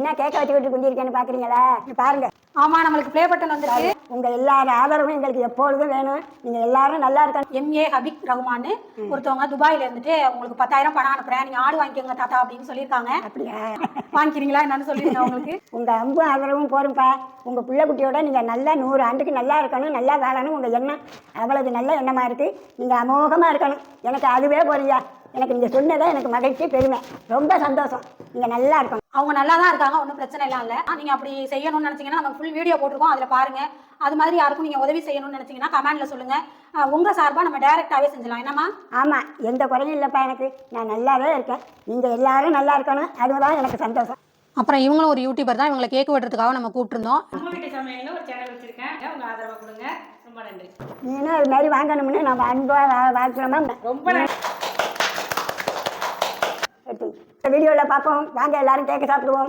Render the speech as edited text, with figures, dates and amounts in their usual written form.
என்ன கேட்க வச்சுக்கிட்டு குந்திருக்கேன்னு பார்க்குறீங்களா? பாருங்க. ஆமாம், நம்மளுக்கு ப்ளே பட்டன் வந்துருக்கு. உங்கள் எல்லாரும் ஆதரவும் எங்களுக்கு எப்பொழுதும் வேணும். நீங்கள் எல்லாரும் நல்லா இருக்கணும். எம்ஏ ஹபிக் ரஹ்மான் ஒருத்தவங்க துபாயில் இருந்துட்டு உங்களுக்கு 10,000 பணம் அனுப்புகிறேன், நீங்கள் ஆடு வாங்கிக்கோங்க தாத்தா அப்படின்னு சொல்லியிருக்காங்க. அப்படியா? வாங்கிக்கிறீங்களா என்னன்னு சொல்லிடுங்க அவங்களுக்கு. உங்கள் அன்பும் ஆதரவும் போரும்ப்பா. உங்கள் பிள்ளை குட்டியோட நீங்கள் நல்லா 100 ஆண்டுக்கு நல்லா இருக்கணும், நல்லா வாழணும். உங்கள் எண்ணம் அவ்வளவு நல்ல எண்ணமாக இருக்குது. நீங்கள் அமோகமாக இருக்கணும். எனக்கு அதுவே போறியா. எனக்கு நீங்கள் சொன்னதை எனக்கு மகிழ்ச்சி, பெருமை, ரொம்ப சந்தோஷம். நீங்கள் நல்லா இருக்கணும். அவங்க நல்லா தான் இருக்காங்க, ஒன்றும் பிரச்சனை எல்லாம் இல்லை. நீங்கள் அப்படி செய்யணும்னு நினச்சிங்கன்னா நம்ம ஃபுல் வீடியோ போட்டிருக்கோம், அதில் பாருங்கள். அது மாதிரி யாருக்கும் நீங்கள் உதவி செய்யணும்னு நினச்சிங்கன்னா கமெண்ட்டில் சொல்லுங்கள். உங்கள் சார்பாக நம்ம டைரெக்டாகவே செஞ்சிடலாம். என்னம்மா? ஆமாம், எந்த குறையும் இல்லைப்பா. எனக்கு நான் நல்லாவே இருக்கேன். நீங்கள் எல்லாரும் நல்லா இருக்கணும், அதுதான் எனக்கு சந்தோஷம். அப்புறம் இவங்களும் ஒரு யூடியூபர் தான், இவங்களை கேக்கு வெட்டுறதுக்காக நம்ம கூப்பிட்டுருந்தோம். அம்மா வீட்டு சமையல்னு ஒரு சேனல் வச்சிருக்கேன், உங்கள் ஆதரவை கொடுங்க. ரொம்ப நன்றி. நீனும் அது மாதிரி வாங்கணும்னு நம்ம அன்பாக வாழ்க்கணுமா? ரொம்ப நன்றி. வீடியோவில் பார்ப்போம் வாங்க, எல்லாரும் கேக்கு சாப்பிடுவோம்.